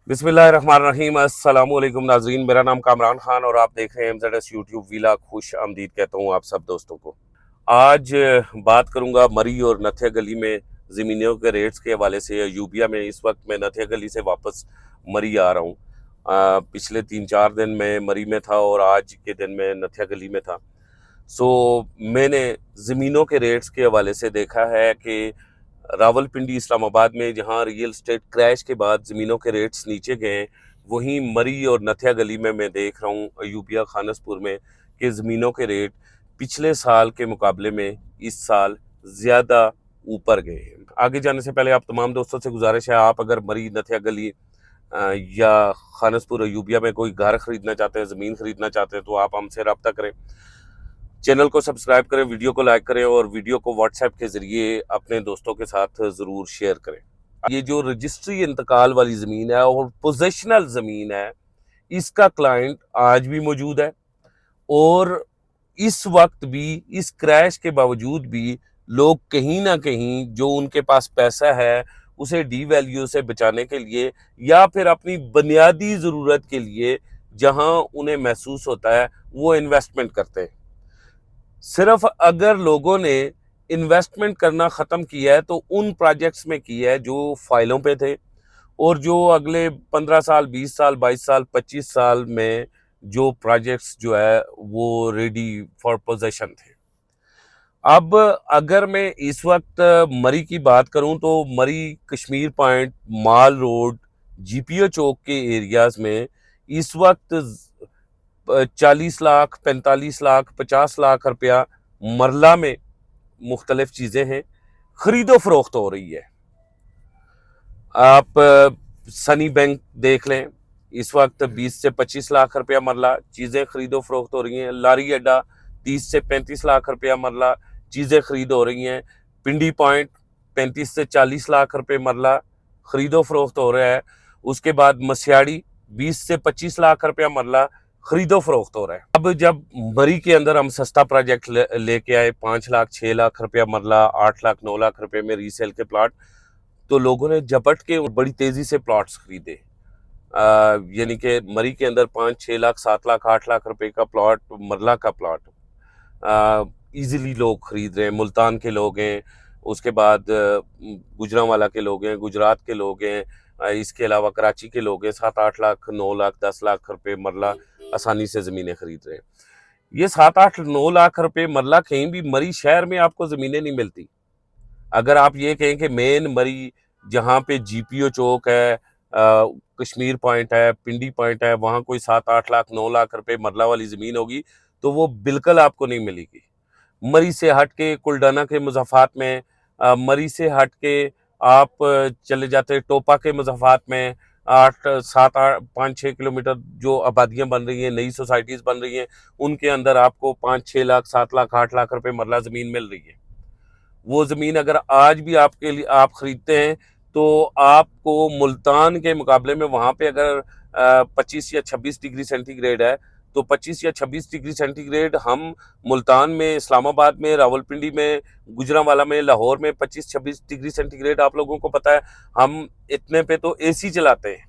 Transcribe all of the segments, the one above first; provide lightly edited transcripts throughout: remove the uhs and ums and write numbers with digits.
बिस्मिल्लाहिर्रहमानिर्रहीम। अस्सलामुअलैकुम नाजरीन, मेरा नाम कामरान खान और आप देख रहे हैं MZS यूट्यूब वीला। खुश आमदीद कहता हूँ आप सब दोस्तों को। आज बात करूंगा मरी और नथिया गली में ज़मीनों के रेट्स के हवाले से। यूबिया में इस वक्त मैं नथिया गली से वापस मरी आ रहा हूँ। पिछले 3-4 दिन में मरी में था और आज के दिन में नथिया गली में था। सो मैंने ज़मीनों के रेट्स के हवाले से देखा है कि रावलपिंडी इस्लामाबाद में जहां रियल स्टेट क्रैश के बाद ज़मीनों के रेट्स नीचे गए, वहीं मरी और नथिया गली में मैं देख रहा हूं अयूबिया खानसपुर में कि ज़मीनों के रेट पिछले साल के मुकाबले में इस साल ज़्यादा ऊपर गए हैं। आगे जाने से पहले आप तमाम दोस्तों से गुजारिश है, आप अगर मरी नथिया गली या खानसपुर अयूबिया में कोई घर खरीदना चाहते हैं, ज़मीन खरीदना चाहते हैं, तो आप हमसे रब्ता करें। चैनल को सब्सक्राइब करें, वीडियो को लाइक करें और वीडियो को व्हाट्सएप के ज़रिए अपने दोस्तों के साथ ज़रूर शेयर करें। ये जो रजिस्ट्री इंतकाल वाली ज़मीन है और पोजेशनल ज़मीन है, इसका क्लाइंट आज भी मौजूद है और इस वक्त भी, इस क्रैश के बावजूद भी, लोग कहीं ना कहीं जो उनके पास पैसा है उसे डी वैल्यू से बचाने के लिए या फिर अपनी बुनियादी ज़रूरत के लिए जहां उन्हें महसूस होता है वो इन्वेस्टमेंट करते हैं। सिर्फ अगर लोगों ने इन्वेस्टमेंट करना ख़त्म किया है तो उन प्रोजेक्ट्स में किया है जो फाइलों पे थे और जो अगले 15 साल, 20 साल, 22 साल, 25 साल में जो प्रोजेक्ट्स जो है वो रेडी फॉर पोजेशन थे। अब अगर मैं इस वक्त मरी की बात करूं तो मरी कश्मीर पॉइंट, माल रोड, जीपीओ चौक के एरियाज में इस वक्त 40 लाख, 45 लाख, 50 लाख रुपया मरला में मुख्तलिफ चीज़ें हैं, खरीदो फरोख्त हो रही है। आप सनी बैंक देख लें, इस वक्त 20 से 25 लाख रुपया मरला चीज़ें खरीदो फरोख्त हो रही हैं। लारी अड्डा 30 से 35 लाख रुपया मरला चीज़ें खरीद हो रही हैं। पिंडी पॉइंट 35 से 40 लाख रुपये मरला खरीदो फरोख्त हो रहा है। उसके बाद मसियाड़ी 20 से 25 लाख रुपया मरला खरीदो फरोख्त हो रहा है। अब जब मरी के अंदर हम सस्ता प्रोजेक्ट लेके आए, 5 लाख 6 लाख रुपया मरला, 8 लाख 9 लाख रुपए में रीसेल के प्लाट, तो लोगों ने झपट के बड़ी तेजी से प्लॉट्स खरीदे। यानी कि मरी के अंदर 5-6 लाख, 7 लाख, 8 लाख रुपए का प्लॉट, मरला का प्लॉट इजीली लोग खरीद रहे हैं। मुल्तान के लोग हैं, उसके बाद गुजरांवाला के लोग हैं, गुजरात के लोग हैं, इसके अलावा कराची के लोग हैं। 7-8 लाख, 9 लाख, 10 लाख रुपए मरला आसानी से ज़मीनें खरीद रहे हैं। ये 7-8-9 लाख रुपए मरला कहीं भी मरी शहर में आपको ज़मीनें नहीं मिलती। अगर आप ये कहें कि मेन मरी जहाँ पे जीपीओ चौक है, कश्मीर पॉइंट है, पिंडी पॉइंट है, वहाँ कोई 7-8 लाख 9 लाख रुपए मरला वाली ज़मीन होगी तो वो बिल्कुल आपको नहीं मिलेगी। मरी से हट के कुलडाना के मुज़ाफ़ात में, मरी से हट के आप चले जाते टोपा के मुज़ाफ़ात में, 8-7-8-5-6 किलोमीटर जो आबादियाँ बन रही हैं, नई सोसाइटीज़ बन रही हैं, उनके अंदर आपको 5-6 लाख, 7 लाख, 8 लाख रुपए मरला ज़मीन मिल रही है। वो ज़मीन अगर आज भी आपके लिए आप ख़रीदते हैं तो आपको मुल्तान के मुकाबले में वहाँ पे अगर 25 या 26 डिग्री सेंटीग्रेड है तो 25 या 26 डिग्री सेंटीग्रेड हम मुल्तान में, इस्लामाबाद में, रावलपिंडी में, गुजरांवाला में, लाहौर में 25-26 डिग्री सेंटीग्रेड आप लोगों को पता है, हम इतने पे तो एसी चलाते हैं।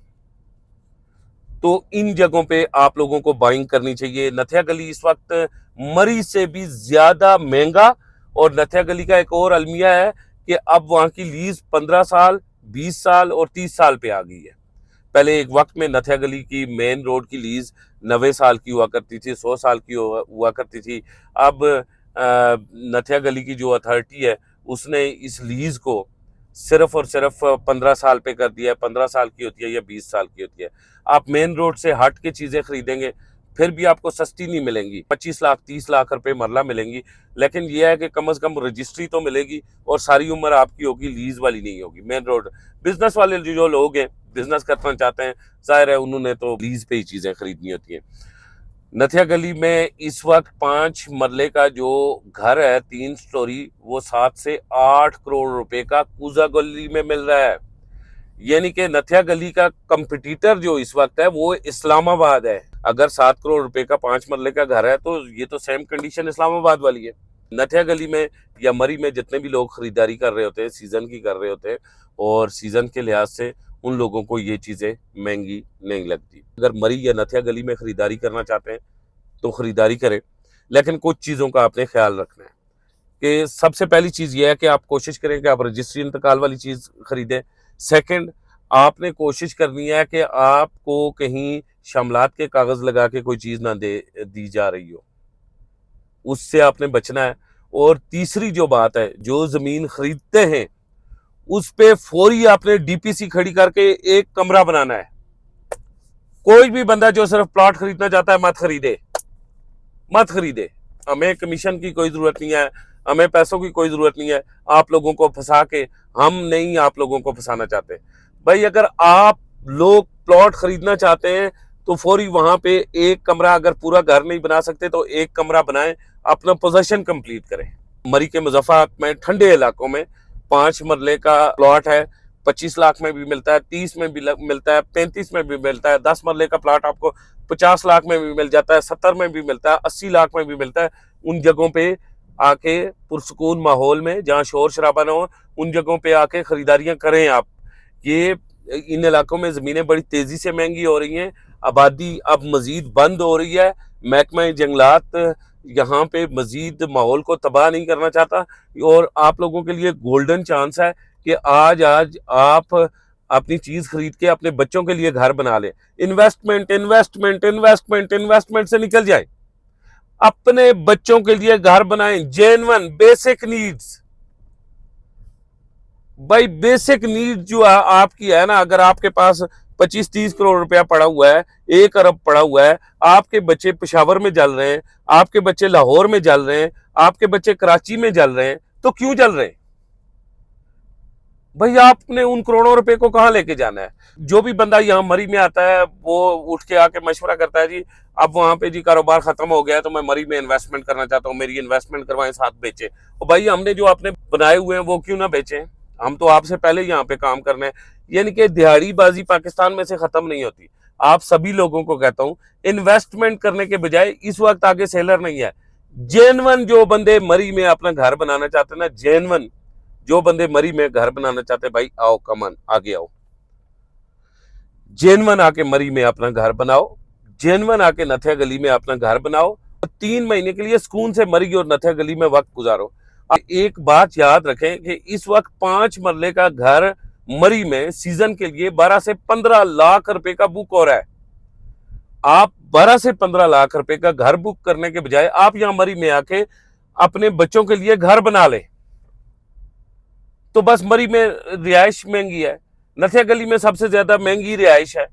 तो इन जगहों पे आप लोगों को बाइंग करनी चाहिए। नथिया गली इस वक्त मरी से भी ज़्यादा महंगा, और नथिया गली का एक और अलमिया है कि अब वहाँ की लीज 15 साल, 20 साल और 30 साल पे आ गई है। पहले एक वक्त में नथिया गली की मेन रोड की लीज 90 साल की हुआ करती थी, 100 साल की हुआ करती थी। अब नथिया गली की जो अथॉरिटी है उसने इस लीज को सिर्फ और सिर्फ 15 साल पे कर दिया है। 15 साल की होती है या 20 साल की होती है। आप मेन रोड से हट के चीज़ें खरीदेंगे फिर भी आपको सस्ती नहीं मिलेंगी, 25 लाख 30 लाख रुपए मरला मिलेंगी, लेकिन यह है कि कम से कम रजिस्ट्री तो मिलेगी और सारी उम्र आपकी होगी, लीज वाली नहीं होगी। मेन रोड बिजनेस वाले जो लोग हैं, बिजनेस करना चाहते हैं, जाहिर है उन्होंने तो लीज पे ही चीज़ें खरीदनी होती हैं। नथिया गली में इस वक्त 5 मरले का जो घर है, 3 स्टोरी, वो 7 से 8 करोड़ रुपए का कूजा गली में मिल रहा है। यानी कि नथिया गली का कंपटीटर जो इस वक्त है वो इस्लामाबाद है। अगर 7 करोड़ रुपए का 5 मरले का घर है तो ये तो सेम कंडीशन इस्लामाबाद वाली है। नथिया गली में या मरी में जितने भी लोग खरीदारी कर रहे होते हैं, सीजन की कर रहे होते हैं और सीजन के लिहाज से उन लोगों को ये चीज़ें महंगी नहीं लगती। अगर मरी या नथिया गली में ख़रीदारी करना चाहते हैं तो ख़रीदारी करें, लेकिन कुछ चीज़ों का आपने ख्याल रखना है कि सबसे पहली चीज़ ये है कि आप कोशिश करें कि आप रजिस्ट्री इंतकाल वाली चीज़ खरीदें। सेकंड, आपने कोशिश करनी है कि आपको कहीं शामलात के कागज़ लगा के कोई चीज़ ना दी जा रही हो, उससे आपने बचना है। और तीसरी जो बात है, जो ज़मीन खरीदते हैं उस पे फौरी आपने डीपीसी खड़ी करके एक कमरा बनाना है। कोई भी बंदा जो सिर्फ प्लॉट खरीदना चाहता है मत खरीदे। हमें कमीशन की कोई जरूरत नहीं है, हमें पैसों की कोई जरूरत नहीं है आप लोगों को फंसा के। हम नहीं आप लोगों को फंसाना चाहते भाई। अगर आप लोग प्लॉट खरीदना चाहते हैं तो फौरी वहां पे एक कमरा, अगर पूरा घर नहीं बना सकते तो एक कमरा बनाएं, अपना पोजीशन कंप्लीट करें। मरी के मुजफ्फराबाद में ठंडे इलाकों में 5 मरले का प्लॉट है, 25 लाख में भी मिलता है, 30 में भी मिलता है, 35 में भी मिलता है। 10 मरले का प्लॉट आपको 50 लाख में भी मिल जाता है, 70 में भी मिलता है, 80 लाख में भी मिलता है। उन जगहों पे आके पुरसुकून माहौल में, जहाँ शोर शराबा ना हो, उन जगहों पे आके खरीदारियां करें आप। ये इन इलाकों में ज़मीनें बड़ी तेज़ी से महंगी हो रही हैं, आबादी अब मज़ीद बंद हो रही है। महकमा जंगलात यहाँ पे मज़ीद माहौल को तबाह नहीं करना चाहता। और आप लोगों के लिए गोल्डन चांस है कि आज आप अपनी चीज़ खरीद के अपने बच्चों के लिए घर बना लें। इन्वेस्टमेंट से निकल जाए, अपने बच्चों के लिए घर बनाएं। जेन्युइन बेसिक नीड्स, भाई बेसिक नीड जो आपकी है ना, अगर आपके पास 25-30 करोड़ रुपया पड़ा हुआ है, 1 अरब पड़ा हुआ है, आपके बच्चे पेशावर में जल रहे हैं, आपके बच्चे लाहौर में जल रहे हैं, आपके बच्चे कराची में जल रहे हैं, तो क्यों जल रहे हैं भाई? आपने उन करोड़ों रुपए को कहां लेके जाना है? जो भी बंदा यहाँ मरी में आता है वो उठ के आके मशवरा करता है, जी अब वहां पे जी कारोबार खत्म हो गया है तो मैं मरी में इन्वेस्टमेंट करना चाहता हूँ, मेरी इन्वेस्टमेंट करवाएं, साथ बेचे। और भाई हमने जो आपने बनाए हुए हैं वो क्यों ना बेचें? हम तो आपसे पहले यहाँ पे काम करने हैं। यानी कि दिहाड़ीबाजी पाकिस्तान में से खत्म नहीं होती। आप सभी लोगों को कहता हूँ, इन्वेस्टमेंट करने के बजाय इस वक्त आगे सेलर नहीं है। जेन्युइन जो बंदे मरी में अपना घर बनाना चाहते हैं ना, जेन्युइन जो बंदे मरी में घर बनाना चाहते हैं, भाई आओ, कमन आगे आओ। जेन्युइन आके मरी में अपना घर बनाओ, जेन्युइन आके नथिया गली में अपना घर बनाओ। 3 महीने के लिए सुकून से मरी और नथिया गली में वक्त गुजारो। एक बात याद रखें कि इस वक्त 5 मरले का घर मरी में सीजन के लिए 12 से 15 लाख रुपए का बुक हो रहा है। आप 12 से 15 लाख रुपए का घर बुक करने के बजाय आप यहां मरी में आके अपने बच्चों के लिए घर बना ले। तो बस मरी में रिहाइश महंगी है, नथिया गली में सबसे ज्यादा महंगी रिहाइश है।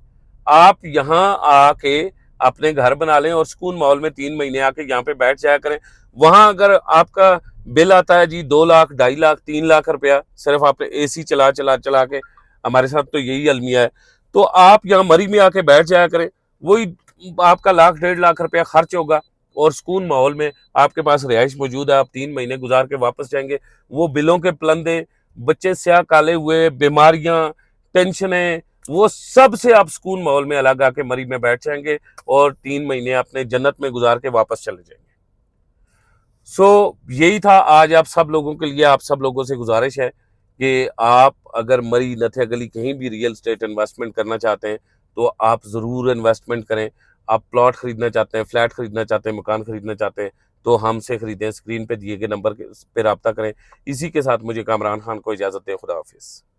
आप यहां आके अपने घर बना लें और सुकून माहौल में 3 महीने आके यहाँ पे बैठ जाया करें। वहां अगर आपका बिल आता है जी 2 लाख, 2.5 लाख, 3 लाख रुपया, सिर्फ आपने एसी चला के, हमारे साथ तो यही अलमिया है, तो आप यहाँ मरी में आके बैठ जाया करें। वही आपका 1 लाख 1.5 लाख रुपया खर्च होगा और सुकून माहौल में आपके पास रिहाइश मौजूद है। आप 3 महीने गुजार के वापस जाएंगे। वो बिलों के प्लंदे, बच्चे स्याह काले हुए, बीमारियां, टेंशनें, वो सब से आप सुकून माहौल में अलग आके मरी में बैठ जाएंगे और 3 महीने अपने जन्नत में गुजार के वापस चले जाएंगे। यही था आज आप सब लोगों के लिए। आप सब लोगों से गुजारिश है कि आप अगर मरी, नथिया गली कहीं भी रियल स्टेट इन्वेस्टमेंट करना चाहते हैं तो आप ज़रूर इन्वेस्टमेंट करें। आप प्लॉट खरीदना चाहते हैं, फ्लैट खरीदना चाहते हैं, मकान खरीदना चाहते हैं तो हमसे खरीदें। स्क्रीन पे दिए गए नंबर पे रब्ता करें। इसी के साथ मुझे कामरान खान को इजाज़त दें। खुदा हाफिज़।